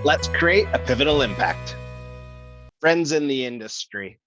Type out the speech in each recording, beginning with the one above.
Let's create a pivotal impact. Friends in the industry.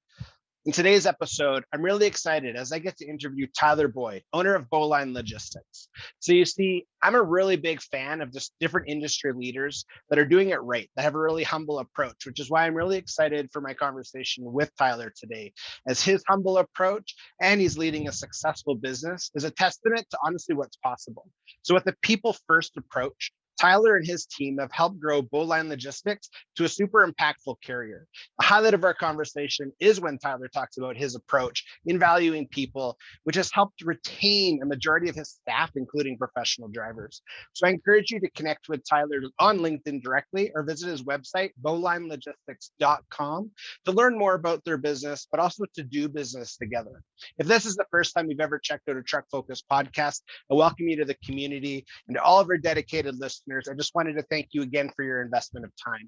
In today's episode, I'm really excited as I get to interview Tyler Boyd, owner of Bowline Logistics. So you see, I'm a really big fan of just different industry leaders that are doing it right, that have a really humble approach, which is why I'm really excited for my conversation with Tyler today, as his humble approach and he's leading a successful business is a testament to honestly what's possible. So with a people first approach, Tyler and his team have helped grow Bowline Logistics to a super impactful carrier. The highlight of our conversation is when Tyler talks about his approach in valuing people, which has helped retain a majority of his staff, including professional drivers. So I encourage you to connect with Tyler on LinkedIn directly or visit his website, bowlinelogistics.com, to learn more about their business, but also to do business together. If this is the first time you've ever checked out a Truck Focus podcast, I welcome you to the community and to all of our dedicated listeners. I just wanted to thank you again for your investment of time.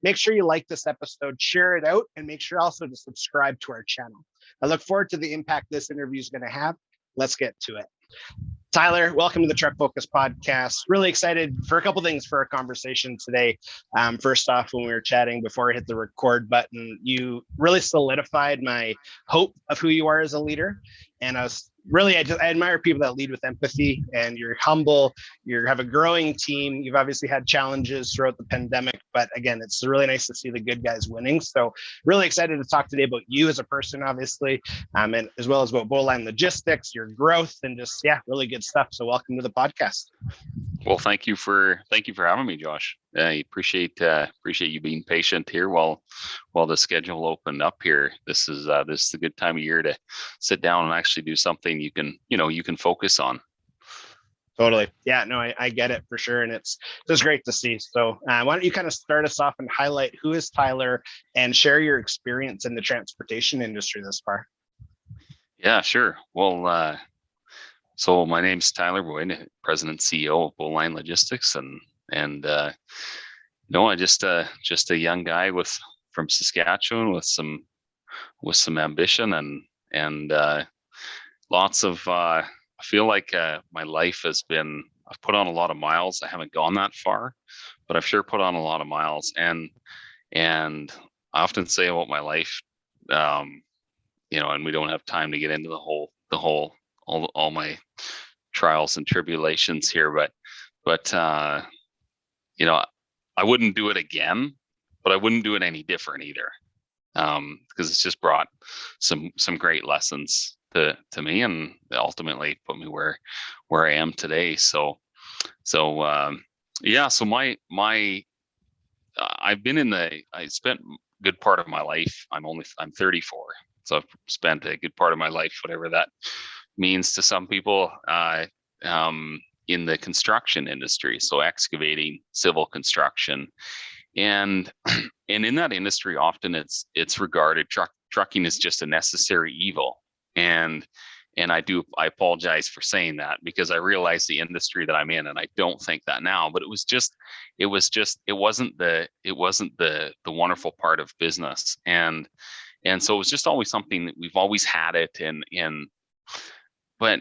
Make sure you like this episode, share it out, and make sure also to subscribe to our channel. I look forward to the impact this interview is going to have. Let's get to it. Tyler, welcome to the Truck Focus podcast. Really excited for a couple things for our conversation today. First off, when we were chatting before I hit the record button, you really solidified my hope of who you are as a leader. And I admire people that lead with empathy, and you're humble. You have a growing team. You've obviously had challenges throughout the pandemic, but again, it's really nice to see the good guys winning. So really excited to talk today about you as a person, obviously, and as well as about Bowline Logistics, your growth, and just, really good stuff. So welcome to the podcast. Well, thank you for having me, Josh. I appreciate you being patient here while the schedule opened up here. This is a good time of year to sit down and actually do something you can focus on. Totally. Yeah, no, I get it for sure. And it's just great to see. So why don't you kind of start us off and highlight who is Tyler and share your experience in the transportation industry thus far? Yeah, sure. Well, so my name's Tyler Boyd, President and CEO of Bowline Logistics, and I just a young guy from Saskatchewan with some ambition and lots of. I feel like my life I've put on a lot of miles. I haven't gone that far, but I've sure put on a lot of miles. And I often say about my life, and we don't have time to get into all my trials and tribulations here, but I wouldn't do it again, but I wouldn't do it any different either, because it's just brought some great lessons to me, and ultimately put me where I am today. So I spent a good part of my life. I'm 34, so I've spent a good part of my life, whatever that means to some people, in the construction industry, so excavating, civil construction, and in that industry, often it's regarded trucking is just a necessary evil, and I apologize for saying that, because I realize the industry that I'm in, and I don't think that now, but it wasn't the wonderful part of business, and so it was just always something that we've always had it, but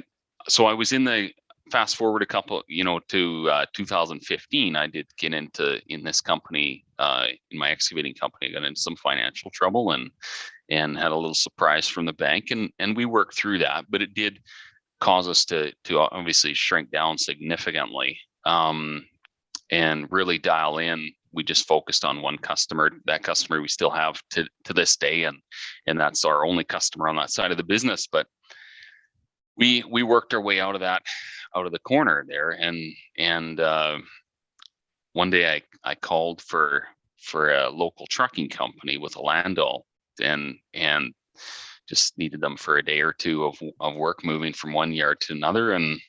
so I was fast forward a couple, to 2015, I did get in this company, in my excavating company, I got into some financial trouble and had a little surprise from the bank, and we worked through that, but it did cause us to obviously shrink down significantly, and really dial in. We just focused on one customer. That customer we still have to this day, and that's our only customer on that side of the business. But we worked our way out of the corner there, and one day I called for a local trucking company with a landau, and just needed them for a day or two of work moving from one yard to another, and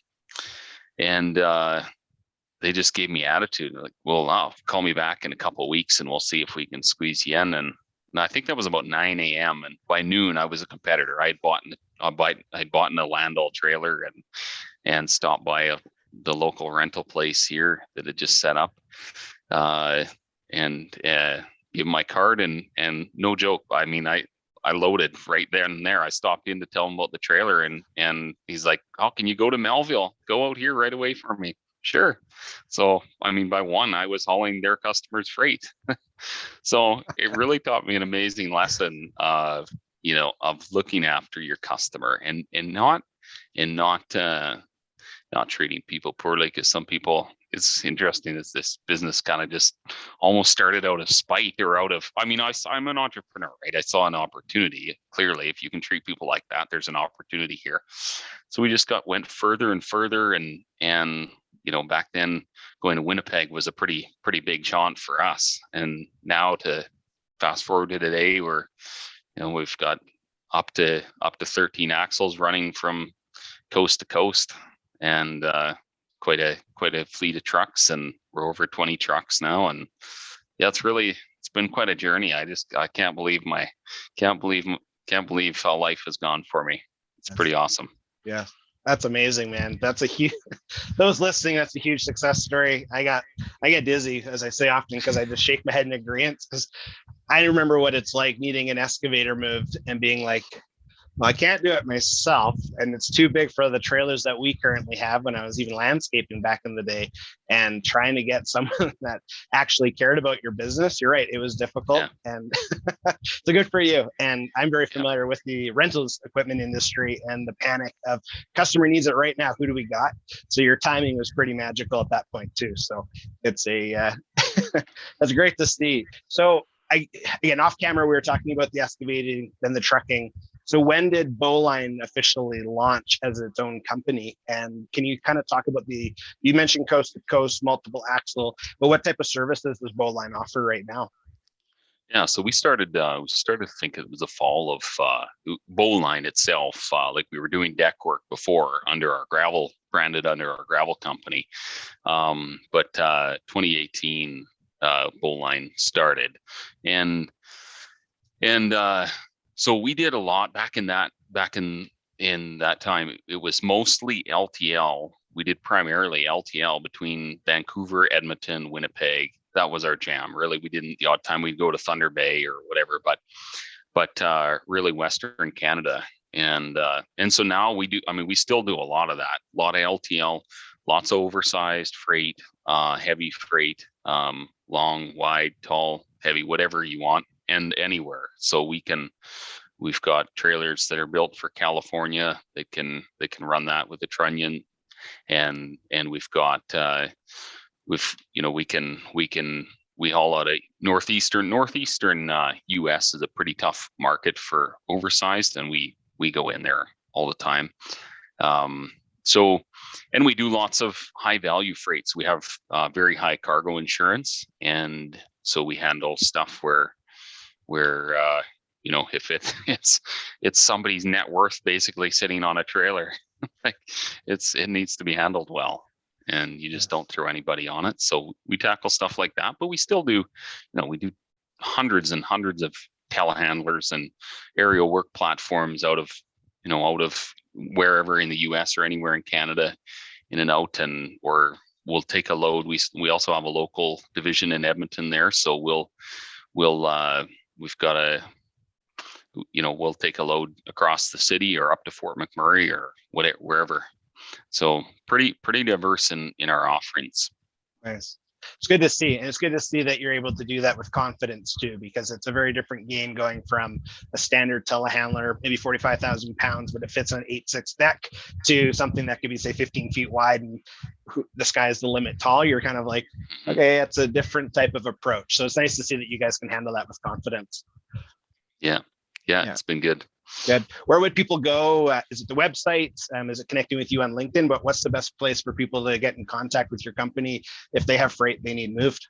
they just gave me attitude, like, well, call me back in a couple of weeks and we'll see if we can squeeze you in. And I think that was about 9 a.m. and by noon I was a competitor. I'd bought in a landau trailer and stopped by the local rental place here that had just set up, and give my card, and no joke, I mean, I loaded right then and there. I stopped in to tell him about the trailer, and he's like, "Oh, can you go to Melville? Go out here right away for me." Sure. So, I mean, by one, I was hauling their customers' freight. So it really taught me an amazing lesson of, of looking after your customer and not treating people poorly. Because some people, it's interesting as this business kind of just almost started out of spite or I'm an entrepreneur, right? I saw an opportunity. Clearly, if you can treat people like that, there's an opportunity here. So we just went further and further, and back then going to Winnipeg was a pretty big jaunt for us. And now to fast forward to today, we've got up to 13 axles running from coast to coast, and quite a fleet of trucks, and we're over 20 trucks now. And yeah, it's been quite a journey. I can't believe how life has gone for me. It's pretty awesome. Yeah, that's amazing, man. That's a huge, those listening, that's a huge success story. I get dizzy, as I say often, because I just shake my head in agreement, because I remember what it's like needing an excavator moved and being like, well, I can't do it myself, and it's too big for the trailers that we currently have, when I was even landscaping back in the day, and trying to get someone that actually cared about your business. You're right, it was difficult. Yeah. And so good for you. And I'm very familiar with the rentals equipment industry and the panic of customer needs it right now. Who do we got? So your timing was pretty magical at that point too. So it's that's great to see. So again, off camera, we were talking about the excavating, then the trucking. So when did Bowline officially launch as its own company? And can you kind of talk about you mentioned coast to coast, multiple axle, but what type of services does Bowline offer right now? Yeah, so we started, I think it was the fall of Bowline itself. Like we were doing deck work before branded under our gravel company. But 2018, Bowline started. And so we did a lot back in that time. It was mostly LTL. We did primarily LTL between Vancouver, Edmonton, Winnipeg. That was our jam. Really, we didn't, the odd time we'd go to Thunder Bay or whatever, but really Western Canada. And so now we still do a lot of that, a lot of LTL, lots of oversized freight, heavy freight, long, wide, tall, heavy, whatever you want, and anywhere. So we've got trailers that are built for California. They can run that with a trunnion, and we've got we haul out of northeastern US is a pretty tough market for oversized, and we go in there all the time. So, and we do lots of high value freights. We have very high cargo insurance, and so we handle stuff where if it's somebody's net worth basically sitting on a trailer, like it needs to be handled well, and you just don't throw anybody on it. So we tackle stuff like that, but we still do, we do hundreds and hundreds of telehandlers and aerial work platforms out of wherever in the US or anywhere in Canada, in and out, or we'll take a load. We also have a local division in Edmonton there, so we've got we'll take a load across the city or up to Fort McMurray or wherever. So pretty diverse in our offerings. Nice. It's good to see. And it's good to see that you're able to do that with confidence too, because it's a very different game going from a standard telehandler, maybe 45,000 pounds, but it fits on an 8.6 deck, to something that could be, say, 15 feet wide and the sky's the limit tall. You're kind of like, okay, it's a different type of approach. So it's nice to see that you guys can handle that with confidence. Yeah. It's been good. Good. Where would people go? Is it the website? Is it connecting with you on LinkedIn? But what's the best place for people to get in contact with your company if they have freight they need moved?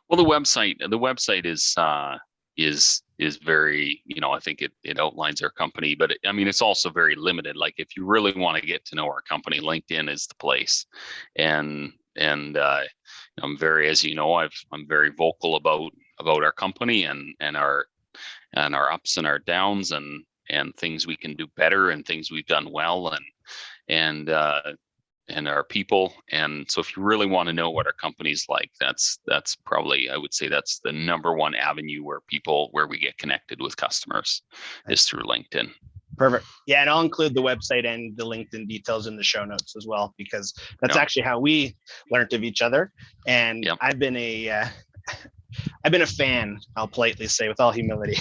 Well, the website is very, I think it outlines our company, but it's also very limited. Like if you really want to get to know our company, LinkedIn is the place. And I'm very, as you know, I'm very vocal about our company and our ups and our downs and things we can do better and things we've done well and our people. And so if you really want to know what our company's like, that's probably, I would say that's the number one avenue where we get connected with customers is through LinkedIn. Perfect. Yeah, and I'll include the website and the LinkedIn details in the show notes as well, because that's actually how we learned of each other. And I've been a fan, I'll politely say, with all humility.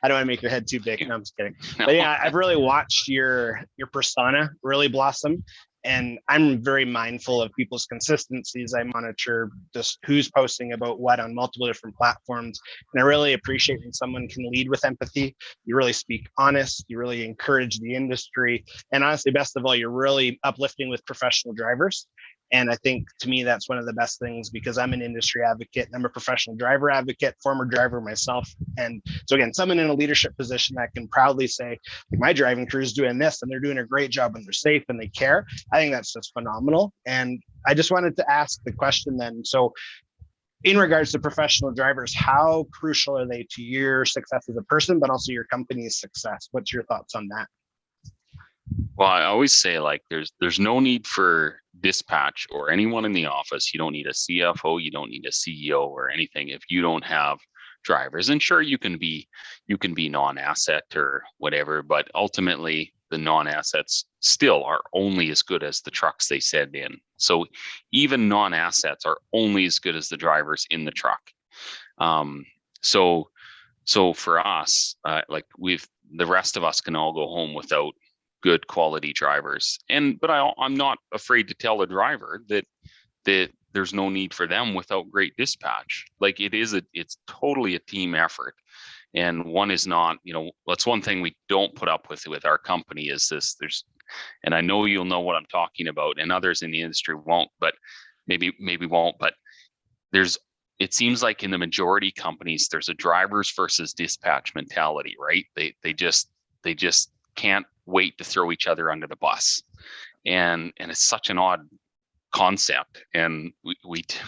I don't want to make your head too big. No, I'm just kidding. No. But yeah, I've really watched your persona really blossom. And I'm very mindful of people's consistencies. I monitor just who's posting about what on multiple different platforms. And I really appreciate when someone can lead with empathy. You really speak honest. You really encourage the industry. And honestly, best of all, you're really uplifting with professional drivers. And I think, to me, that's one of the best things, because I'm an industry advocate and I'm a professional driver advocate, former driver myself. And so again, someone in a leadership position that can proudly say, my driving crew is doing this and they're doing a great job and they're safe and they care. I think that's just phenomenal. And I just wanted to ask the question then. So in regards to professional drivers, how crucial are they to your success as a person, but also your company's success? What's your thoughts on that? Well, I always say, like, there's no need for dispatch or anyone in the office. You don't need a CFO, you don't need a CEO or anything if you don't have drivers. And sure, you can be non-asset or whatever, but ultimately the non-assets still are only as good as the trucks they send in. So even non-assets are only as good as the drivers in the truck. So for us, like, the rest of us can all go home without good quality drivers. But I'm not afraid to tell a driver that there's no need for them without great dispatch. Like, it's totally a team effort. And one is not, that's one thing we don't put up with our company is this. And I know you'll know what I'm talking about, and others in the industry won't, but maybe won't, but it seems like in the majority companies, there's a drivers versus dispatch mentality, right? They just can't wait to throw each other under the bus. And it's such an odd concept. And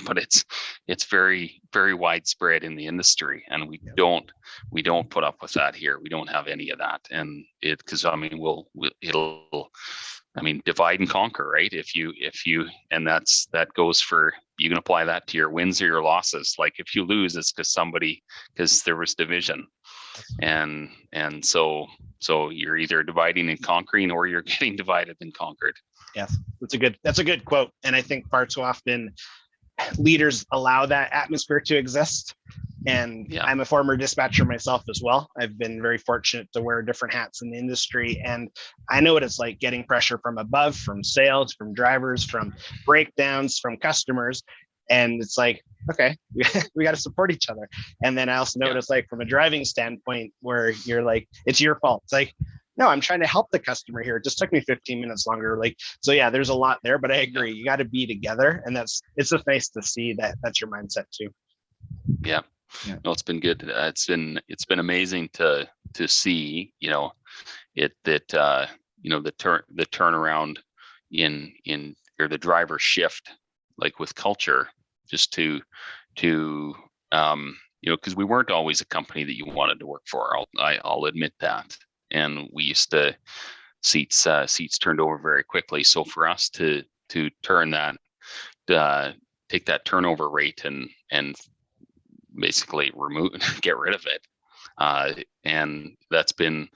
but it's very, very widespread in the industry. And we don't put up with that here. We don't have any of that. And because it'll divide and conquer, right? If you, and that goes for, you can apply that to your wins or your losses. Like, if you lose, it's because there was division. And so you're either dividing and conquering, or you're getting divided and conquered. Yes, that's a good quote. And I think far too often leaders allow that atmosphere to exist. And I'm a former dispatcher myself as well. I've been very fortunate to wear different hats in the industry. And I know what it's like getting pressure from above, from sales, from drivers, from breakdowns, from customers. And it's like, okay, we got to support each other. And then I also know what it's like from a driving standpoint, where you're like, it's your fault. It's like, no, I'm trying to help the customer here. It just took me 15 minutes longer. Like, so yeah, there's a lot there, but I agree. You got to be together. And it's just nice to see that that's your mindset too. Yeah. No, it's been good. It's been amazing to see, the turnaround or the driver shift, like with culture, just to because we weren't always a company that you wanted to work for. I'll admit that. And we used to seats turned over very quickly. So for us to turn that, take that turnover rate and basically get rid of it, and that's been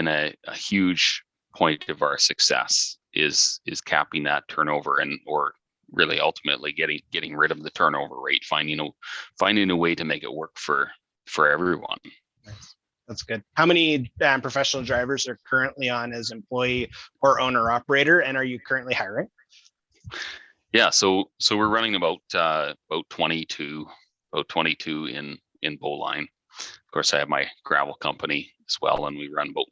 a huge point of our success is capping that turnover, or really ultimately getting rid of the turnover rate, finding a way to make it work for everyone. Nice. That's good. How many professional drivers are currently on as employee or owner operator, and are you currently hiring? Yeah, so we're running about 22 in Bowline. Of course, I have my gravel company as well, and we run about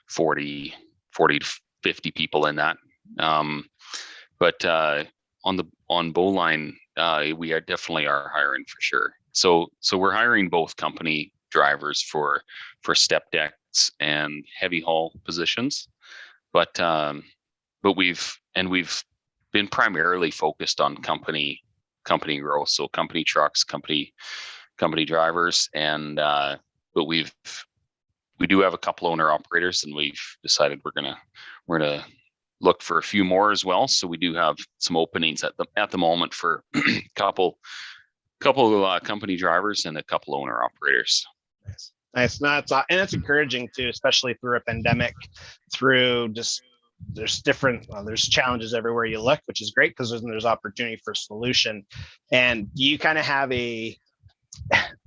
40 to 50 people in that. But on Bowline, we definitely are hiring for sure. So we're hiring both company drivers for step decks and heavy haul positions, but we've been primarily focused on company growth, so company trucks, company drivers, and but we do have a couple owner operators, and we've decided we're gonna look for a few more as well. So we do have some openings at the moment for couple company drivers and a couple owner operators. Nice. Nice. No, and it's encouraging too, especially through a pandemic, through just there's there's challenges everywhere you look, which is great because there's opportunity for solution. And you kind of have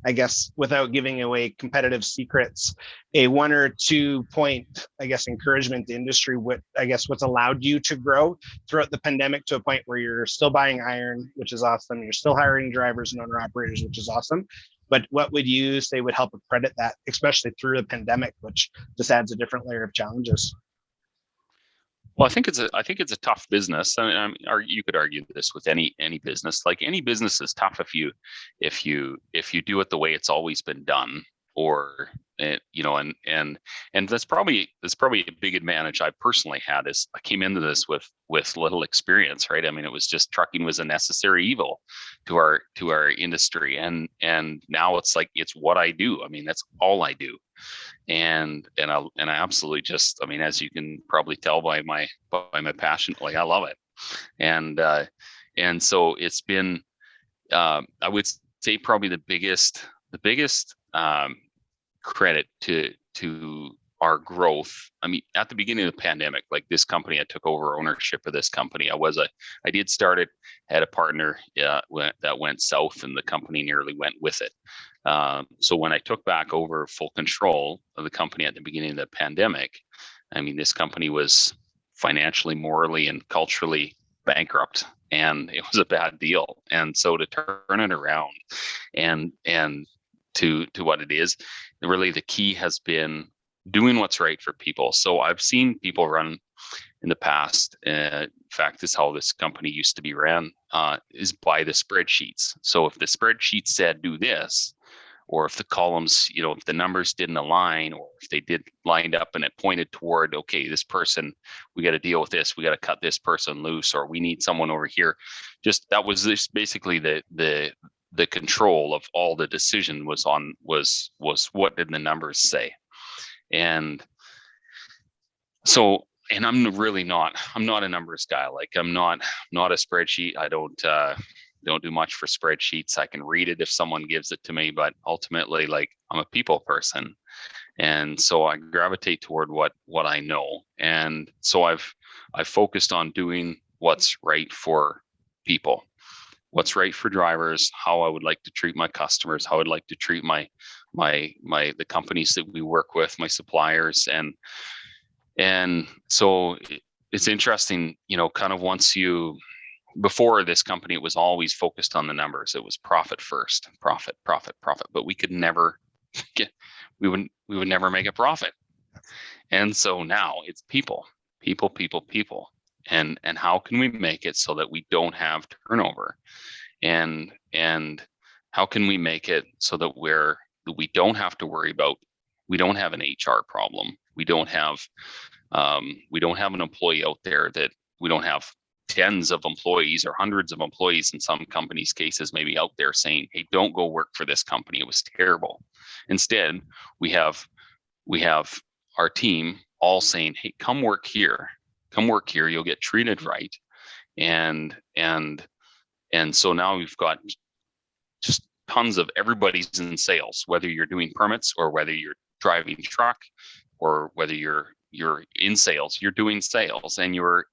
I guess, without giving away competitive secrets, a 1 or 2 point, I guess, encouragement to industry. What's allowed you to grow throughout the pandemic to a point where you're still buying iron, which is awesome. You're still hiring drivers and owner operators, which is awesome. But what would you say would help credit that, especially through the pandemic, which just adds a different layer of challenges? Well, I think it's a tough business. I mean, you could argue this with any business. Like any business is tough if you do it the way it's always been done, or and that's probably a big advantage I personally had is I came into this with little experience, right? I mean, it was just trucking was a necessary evil to our industry, and now it's like it's what I do. I mean, that's all I do. And I absolutely just, I mean, as you can probably tell by my passion, like I love it. And so it's been I would say probably the biggest credit to our growth. I mean, at the beginning of the pandemic, like this company, I took over ownership of this company. I did start it, had a partner that went south, and the company nearly went with it. So when I took back over full control of the company at the beginning of the pandemic, I mean, this company was financially, morally, and culturally bankrupt, and it was a bad deal. And so to turn it around and to what it is, really the key has been doing what's right for people. So I've seen people run in the past. In fact, this is how this company used to be ran, is by the spreadsheets. So if the spreadsheet said do this, or if the columns, if the numbers didn't align, or if they did lined up and it pointed toward, okay, this person, we got to deal with this, we got to cut this person loose, or we need someone over here. That was just basically the control of all the decision was what did the numbers say. And so, and I'm not a numbers guy. Like I'm not a spreadsheet. I don't do much for spreadsheets. I can read it if someone gives it to me, but ultimately, like I'm a people person. And so I gravitate toward what I know. And so I've focused on doing what's right for people, what's right for drivers, how I would like to treat my customers, how I'd like to treat the companies that we work with, my suppliers. And so it's interesting, kind of before this company, it was always focused on the numbers. It was profit first, profit, but we could never we would never make a profit. And so now it's people. And how can we make it so that we don't have turnover? And how can we make it so that we don't have to worry about, we don't have an HR problem. We don't have an employee out there that we don't have tens of employees or hundreds of employees in some companies' cases, maybe out there saying, hey, don't go work for this company. It was terrible. Instead, we have our team all saying, hey, come work here. You'll get treated right. And so now we've got just tons of everybody's in sales, whether you're doing permits or whether you're driving truck or whether you're in sales, you're doing sales, and you're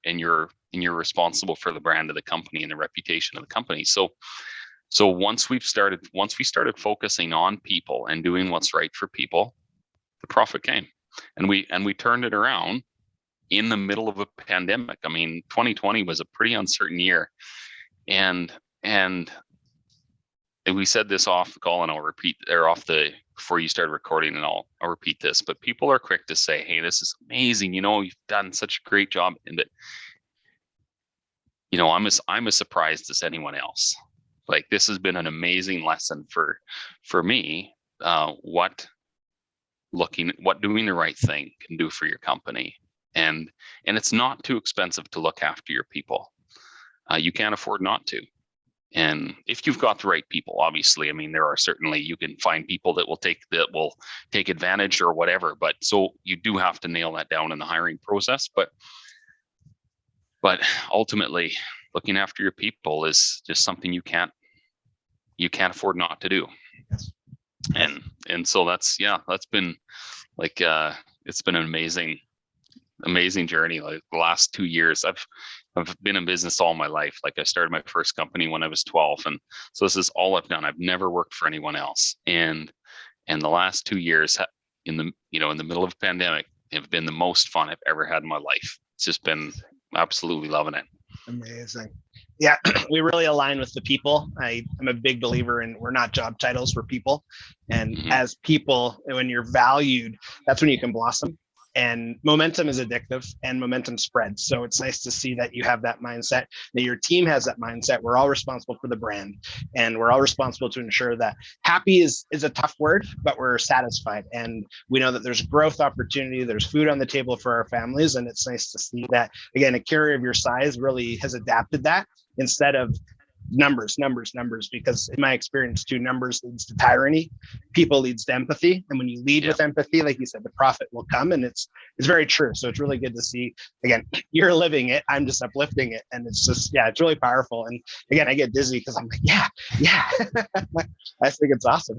responsible for the brand of the company and the reputation of the company. So once we started focusing on people and doing what's right for people, the profit came, and we turned it around in the middle of a pandemic. I mean, 2020 was a pretty uncertain year, and we said this off the call, and I'll repeat, or before you started recording, and I'll repeat this, but people are quick to say, hey, this is amazing. You've done such a great job. And that, I'm as surprised as anyone else. Like, this has been an amazing lesson for me, what doing the right thing can do for your company. And it's not too expensive to look after your people. You can't afford not to. And if you've got the right people, obviously, I mean, there are certainly, you can find people that will take advantage or whatever, but so you do have to nail that down in the hiring process. But ultimately, looking after your people is just something you can't afford not to do. Yes. And so that's been like it's been an amazing journey. Like the last 2 years, I've been in business all my life. Like I started my first company when I was 12, and so this is all I've done. I've never worked for anyone else, and the last 2 years in the in the middle of a pandemic have been the most fun I've ever had in my life. It's just been absolutely loving it. Amazing. Yeah, we really align with the people. I'm a big believer in we're not job titles, we're people. And as people, when you're valued, that's when you can blossom. And momentum is addictive and momentum spreads. So it's nice to see that you have that mindset, that your team has that mindset. We're all responsible for the brand, and we're all responsible to ensure that happy is a tough word, but we're satisfied. And we know that there's growth opportunity, there's food on the table for our families. And it's nice to see that, again, a carrier of your size really has adapted that instead of numbers, because in my experience too, numbers leads to tyranny, people leads to empathy. And when you lead with empathy, like you said, the profit will come. And it's very true. So it's really good to see, again, you're living it, I'm just uplifting it. And it's just, it's really powerful. And again, I get dizzy because I'm like, yeah. I think it's awesome.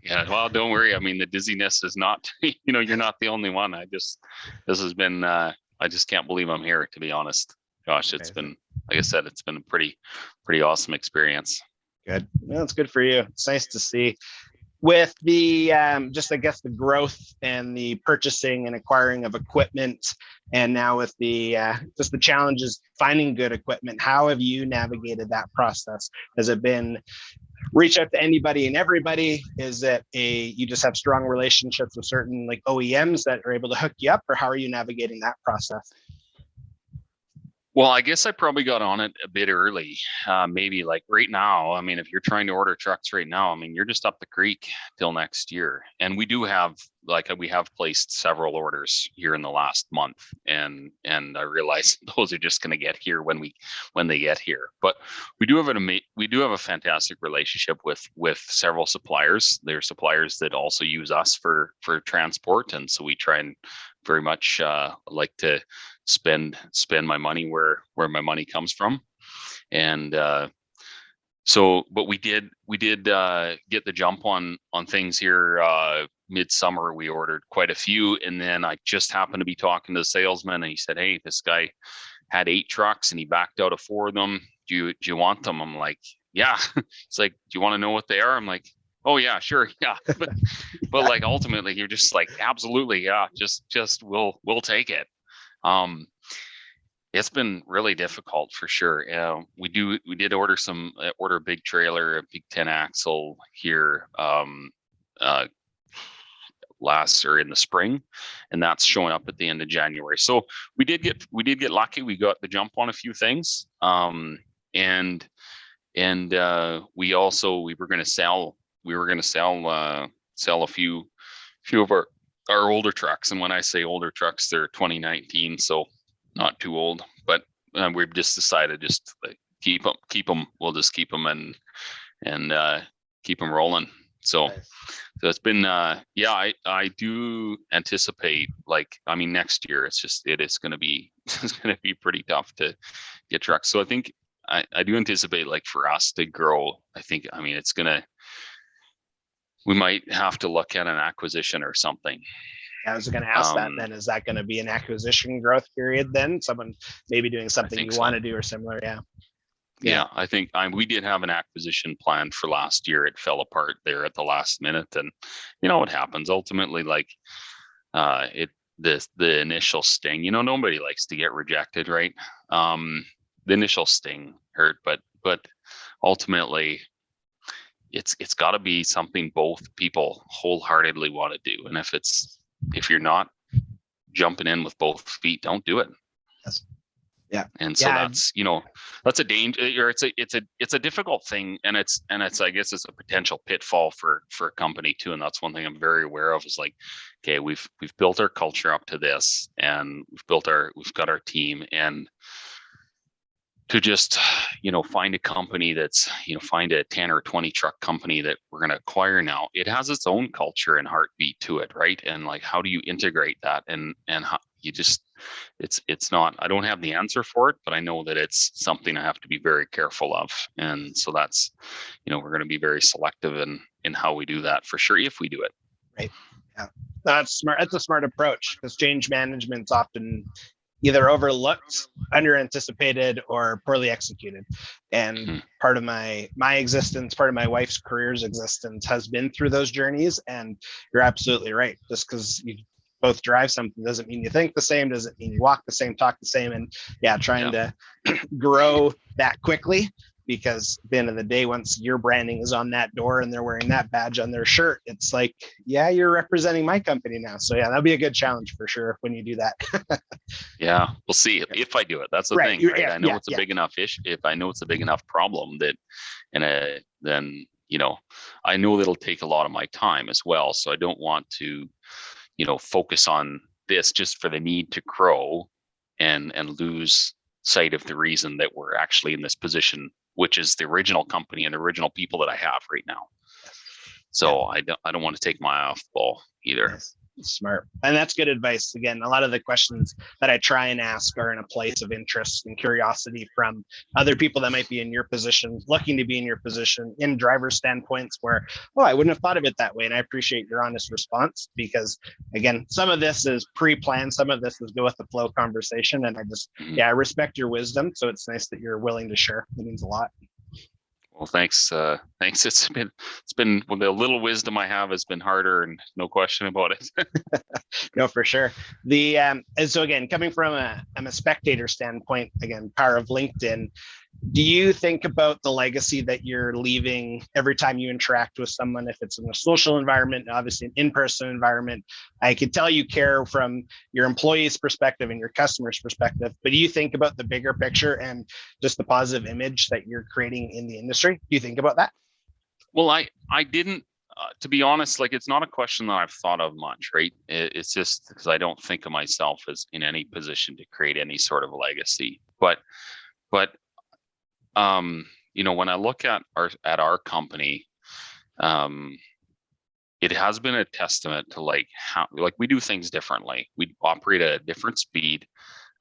Yeah, well, don't worry. I mean, the dizziness is not, you're not the only one. This has been, I just can't believe I'm here, to be honest. Gosh, it's been, like I said, it's been a pretty awesome experience. Good. Well, it's good for you. It's nice to see. With the just, I guess, the growth and the purchasing and acquiring of equipment, and now with the just the challenges finding good equipment, how have you navigated that process? Has it been reach out to anybody and everybody? Is it you just have strong relationships with certain like OEMs that are able to hook you up, or how are you navigating that process? Well, I guess I probably got on it a bit early. Maybe like right now, I mean, if you're trying to order trucks right now, I mean, you're just up the creek till next year. And we have placed several orders here in the last month. And I realize those are just going to get here when they get here. But we do have a fantastic relationship with several suppliers. There are suppliers that also use us for transport. And so we try and very much like to spend my money where my money comes from. And but we did get the jump on things here midsummer. We ordered quite a few, and then I just happened to be talking to the salesman, and he said, hey, this guy had 8 trucks and he backed out of 4 of them. Do you want them? I'm like, yeah. It's like, do you want to know what they are? I'm like, oh yeah, sure, yeah. But like ultimately you're just like, absolutely, yeah, just we'll take it. It's been really difficult for sure. We did order a big trailer, a big 10 axle here in the spring, and that's showing up at the end of January. So we did get lucky. We got the jump on a few things. And we were going to sell a few of our older trucks. And when I say older trucks, they're 2019, so not too old. But we've just decided just to keep them. We'll just keep them and keep them rolling. So it's been I do anticipate, like, I mean, next year it's going to be pretty tough to get trucks. So I think I do anticipate, like, for us to grow. I think, I mean, we might have to look at an acquisition or something. I was going to ask that then. Is that going to be an acquisition growth period then? Someone maybe doing something you want to do or similar? Yeah, I think we did have an acquisition planned for last year. It fell apart there at the last minute, and what happens ultimately, like the initial sting, nobody likes to get rejected, right? The initial sting hurt, but ultimately it's got to be something both people wholeheartedly want to do. And if you're not jumping in with both feet, don't do it. Yes. Yeah. And so that's a danger, or it's a difficult thing. And it's, I guess it's a potential pitfall for a company too. And that's one thing I'm very aware of, is like, okay, we've built our culture up to this, and we've got our team, and to just, find a company that's, find a 10 or 20 truck company that we're going to acquire now. It has its own culture and heartbeat to it, right? And like, how do you integrate that? And how you just, it's not, I don't have the answer for it, but I know that it's something I have to be very careful of. And so that's, we're going to be very selective how we do that for sure, if we do it. Right. Yeah. That's smart. That's a smart approach, because change management's often either overlooked, under-anticipated, or poorly executed. And part of my existence, part of my wife's career's existence has been through those journeys. And you're absolutely right. Just because you both drive something doesn't mean you think the same, doesn't mean you walk the same, talk the same. And yeah, trying to grow that quickly, because at the end of the day, once your branding is on that door and they're wearing that badge on their shirt, it's like, yeah, you're representing my company now. So yeah, that'll be a good challenge for sure when you do that. Yeah, we'll see if I do it. That's the Right. thing, right? Yeah, I know yeah, it's a yeah. big enough issue. If I know it's a big enough problem that, then I know that it'll take a lot of my time as well. So I don't want to, focus on this just for the need to grow and lose sight of the reason that we're actually in this position, which is the original company and the original people that I have right now. So I don't want to take my eye off the ball either. Yes. Smart. And that's good advice. Again, a lot of the questions that I try and ask are in a place of interest and curiosity from other people that might be in your position, looking to be in your position, in driver standpoints where, oh, I wouldn't have thought of it that way. And I appreciate your honest response, because again, some of this is pre-planned, some of this is go with the flow conversation. And I just, I respect your wisdom. So it's nice that you're willing to share. It means a lot. Well, thanks. Thanks. It's been well, the little wisdom I have has been harder, and no question about it. No, for sure. And so again, coming from a spectator standpoint, again, power of LinkedIn, do you think about the legacy that you're leaving every time you interact with someone? If it's in a social environment, obviously an in-person environment, I can tell you care from your employees' perspective and your customers' perspective, but do you think about the bigger picture and just the positive image that you're creating in the industry? Do you think about that? Well, I didn't, to be honest, like it's not a question that I've thought of much, right? It's just because I don't think of myself as in any position to create any sort of legacy. But when I look at our company, it has been a testament to how we do things differently. We operate at a different speed.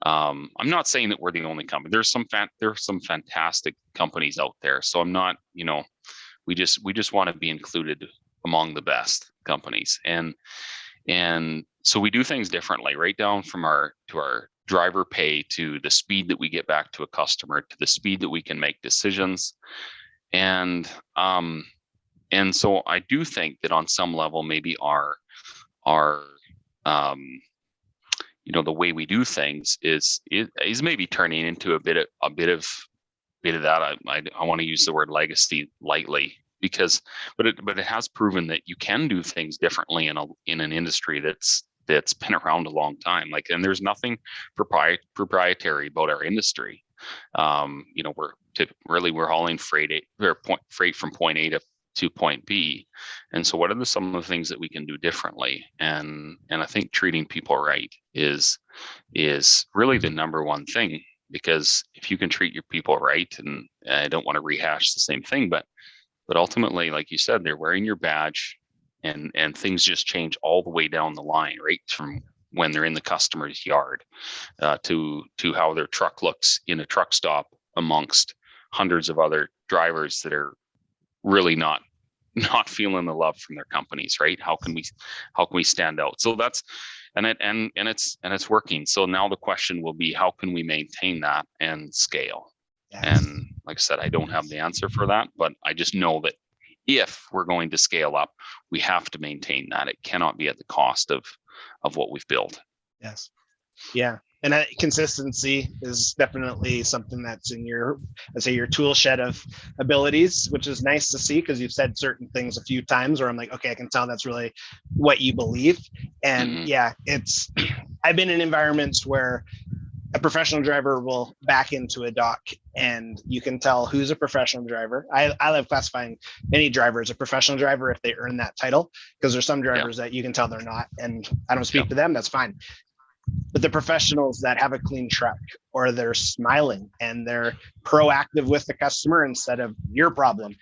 I'm not saying that we're the only company. There's some fantastic companies out there. So I'm not, we just want to be included among the best companies. And so we do things differently, right down from our driver pay to the speed that we get back to a customer, to the speed that we can make decisions. And so I do think that on some level, maybe our the way we do things is maybe turning into a bit of that. I want to use the word legacy lightly, but it has proven that you can do things differently in an industry that's been around a long time. And there's nothing proprietary about our industry. We're hauling freight from point A to point B. And so what are some of the things that we can do differently? And I think treating people right is really the number one thing, because if you can treat your people right, and I don't want to rehash the same thing, but ultimately, like you said, they're wearing your badge, and things just change all the way down the line, right? From when they're in the customer's yard to how their truck looks in a truck stop amongst hundreds of other drivers that are really not feeling the love from their companies, right? How can we stand out? So that's it's working. So now the question will be, how can we maintain that and scale? Yes. And like I said, I don't have the answer for that, but I just know that if we're going to scale up, we have to maintain that. It cannot be at the cost of what we've built. Yes. Yeah. And consistency is definitely something that's in your tool shed of abilities, which is nice to see, because you've said certain things a few times where I'm like, okay, I can tell that's really what you believe. And I've been in environments where a professional driver will back into a dock and you can tell who's a professional driver. I love classifying any driver as a professional driver if they earn that title, because there's some drivers that you can tell they're not, and I don't speak to them, that's fine. But the professionals that have a clean truck, or they're smiling and they're proactive with the customer instead of your problem,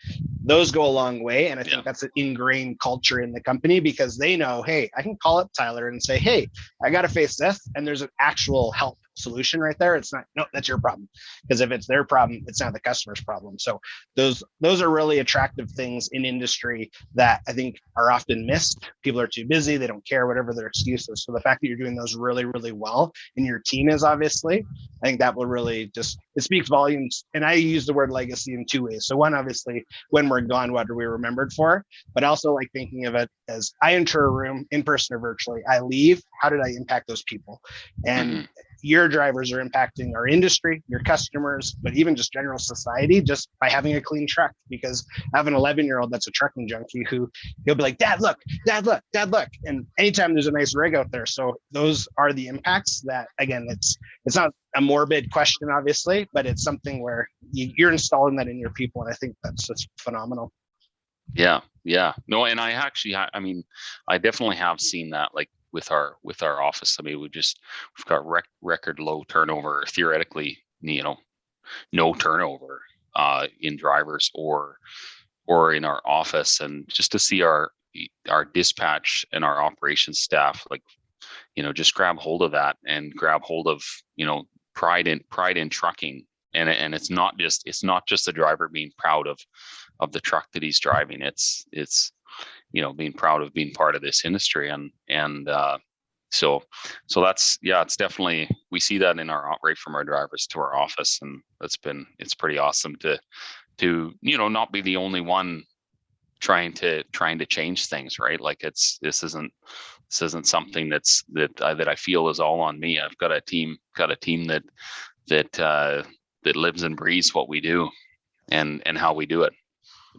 those go a long way. And I think that's an ingrained culture in the company, because they know, hey, I can call up Tyler and say, hey, I got to face this, and there's an actual help solution right there. It's not, no, that's your problem. Because if it's their problem, it's not the customer's problem. So those are really attractive things in industry that I think are often missed. People are too busy, they don't care, whatever their excuse is. So the fact that you're doing those really, really well, and your team is, obviously, I think that will really just, it speaks volumes. And I use the word legacy in two ways. So one, obviously, when we're gone, what are we remembered for? But also like thinking of it as, I enter a room in person or virtually, I leave, how did I impact those people? And your drivers are impacting our industry, your customers, but even just general society, just by having a clean truck. Because I have an 11-year-old that's a trucking junkie who, he'll be like, Dad, look, Dad, look, Dad, look. And anytime there's a nice rig out there. So those are the impacts that, again, it's not a morbid question, obviously, but it's something where you're installing that in your people. And I think that's just phenomenal. Yeah. No, and I actually, I mean, I definitely have seen that, like with our office. I mean, we've got record low turnover, theoretically, no turnover in drivers or in our office. And just to see our dispatch and our operations staff, like, just grab hold of that and grab hold of, pride in trucking. And it's not just the driver being proud of the truck that he's driving. It's being proud of being part of this industry. And so that's, it's definitely, we see that in our right from our drivers to our office. And it's pretty awesome to not be the only one trying to change things, right? Like this isn't something that I feel is all on me. I've got a team that lives and breathes what we do and how we do it.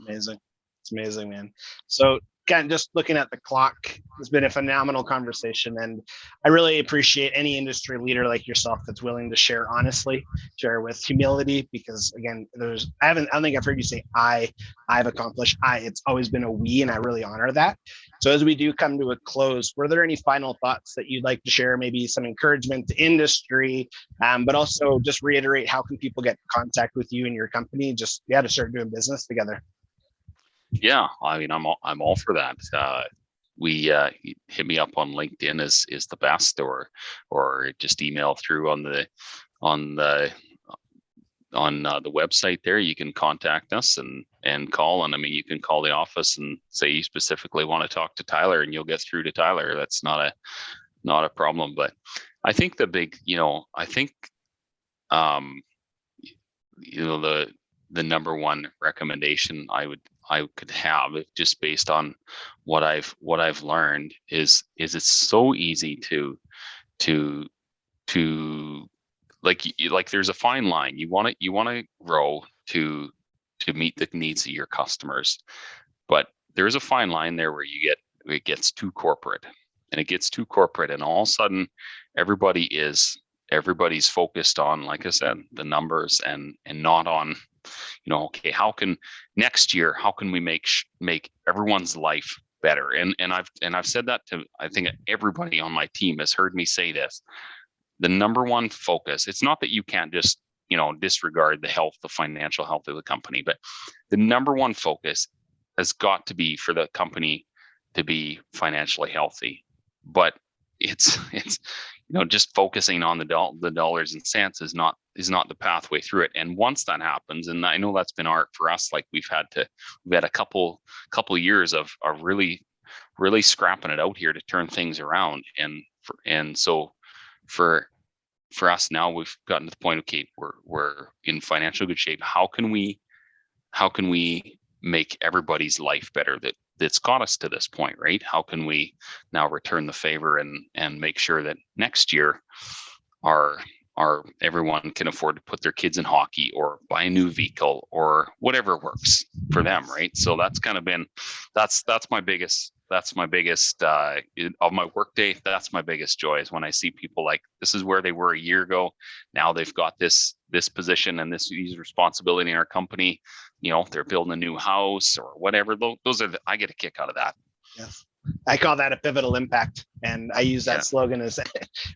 Amazing. It's amazing, man. So kind of just looking at the clock, it's been a phenomenal conversation, and I really appreciate any industry leader like yourself that's willing to share honestly, share with humility, because again, I don't think I've heard you say I've accomplished. It's always been a we, and I really honor that. So as we do come to a close, were there any final thoughts that you'd like to share? Maybe some encouragement to industry, but also just reiterate, how can people get in contact with you and your company to start doing business together? Yeah, I mean, I'm all for that. We hit me up on LinkedIn is the best, or just email through on the website there. You can contact us and call. And I mean, you can call the office and say you specifically want to talk to Tyler, and you'll get through to Tyler. That's not a problem. But I think the big, the number one recommendation I could have, just based on what I've learned, is it's so easy to like there's a fine line. You want to grow to meet the needs of your customers, but there's a fine line there where it gets too corporate, and all of a sudden everybody's focused on, like I said, the numbers and not on, okay, how can we make everyone's life better? And I've said that to, I think everybody on my team has heard me say this. The number one focus, it's not that you can't just, disregard the financial health of the company, but the number one focus has got to be for the company to be financially healthy. But it's just focusing on the dollars and cents is not the pathway through it. And once that happens, and I know that's been art for us, like we've had a couple years of really scrapping it out here to turn things around. And so for us now, we've gotten to the point, okay, we're in financial good shape. How can we make everybody's life better that's got us to this point, right? How can we now return the favor and make sure that next year our everyone can afford to put their kids in hockey or buy a new vehicle or whatever works for them, right? So that's kind of been that's my biggest of my workday. That's my biggest joy, is when I see people like, this is where they were a year ago. Now they've got this position and these responsibility in our company. They're building a new house or whatever. Those are I get a kick out of that. Yes. I call that a pivotal impact. And I use that slogan as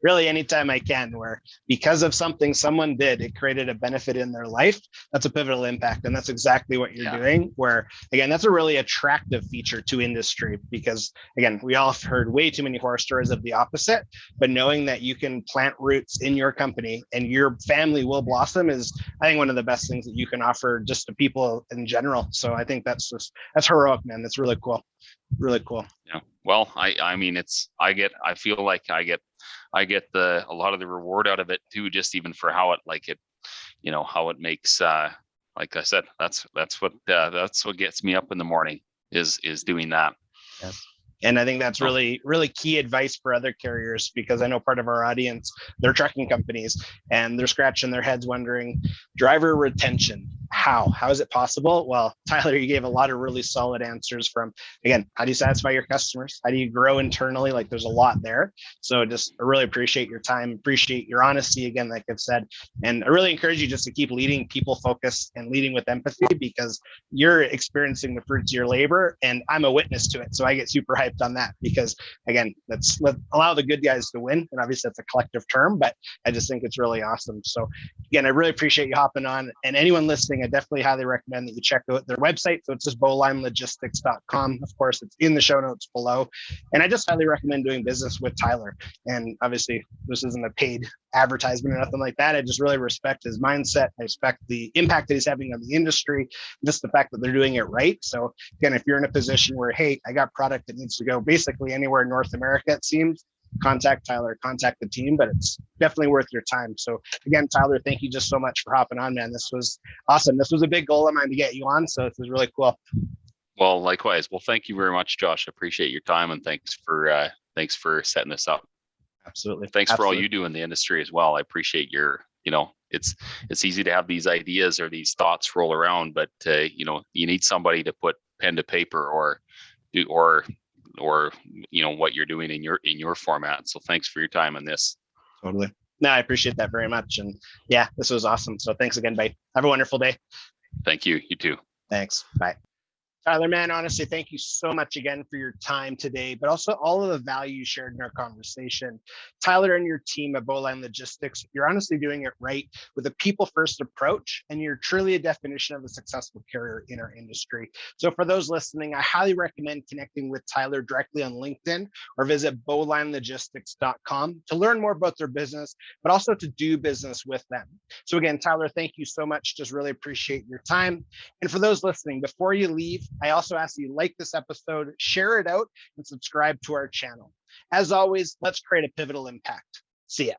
really anytime I can, where because of something someone did, it created a benefit in their life. That's a pivotal impact. And that's exactly what you're doing, where again, that's a really attractive feature to industry, because again, we all have heard way too many horror stories of the opposite, but knowing that you can plant roots in your company and your family will blossom is, I think, one of the best things that you can offer just to people in general. So I think that's heroic, man. That's really cool. Really cool. Yeah. Well, I mean, I feel like I get a lot of the reward out of it too, just even for how it how it makes, like I said, that's what gets me up in the morning is doing that. Yes. And I think that's really, really key advice for other carriers, because I know part of our audience, they're trucking companies and they're scratching their heads wondering, driver retention, how is it possible? Well, Tyler, you gave a lot of really solid answers from, again, how do you satisfy your customers? How do you grow internally? Like there's a lot there. So just I really appreciate your time, appreciate your honesty again, like I've said, and I really encourage you just to keep leading people focused and leading with empathy, because you're experiencing the fruits of your labor and I'm a witness to it. So I get super hyped on that, because again, let's allow the good guys to win. And obviously that's a collective term, but I just think it's really awesome. So again, I really appreciate you hopping on, and anyone listening, I definitely highly recommend that you check out their website. So it's just bowlinelogistics.com. Of course, it's in the show notes below. And I just highly recommend doing business with Tyler. And obviously this isn't a paid advertisement or nothing like that. I just really respect his mindset. I respect the impact that he's having on the industry, just the fact that they're doing it right. So again, if you're in a position where, hey, I got product that needs to go basically anywhere in North America, it seems, contact Tyler, contact the team, but it's definitely worth your time. So again, Tyler, thank you just so much for hopping on, man. This was awesome. This was a big goal of mine to get you on. So this is really cool. Well, likewise. Well, thank you very much, Josh. I appreciate your time, and thanks for setting this up. Absolutely. Thanks for all you do in the industry as well. I appreciate your, it's easy to have these ideas or these thoughts roll around, but you need somebody to put pen to paper or what you're doing in your format. So thanks for your time on this. Totally. No, I appreciate that very much. And yeah, this was awesome. So thanks again, bye. Have a wonderful day. Thank you. You too. Thanks. Bye. Tyler, man, honestly, thank you so much again for your time today, but also all of the value you shared in our conversation. Tyler and your team at Bowline Logistics, you're honestly doing it right with a people-first approach, and you're truly a definition of a successful carrier in our industry. So for those listening, I highly recommend connecting with Tyler directly on LinkedIn or visit bowlinelogistics.com to learn more about their business, but also to do business with them. So again, Tyler, thank you so much. Just really appreciate your time. And for those listening, before you leave, I also ask that you like this episode, share it out, and subscribe to our channel. As always, let's create a pivotal impact. See ya.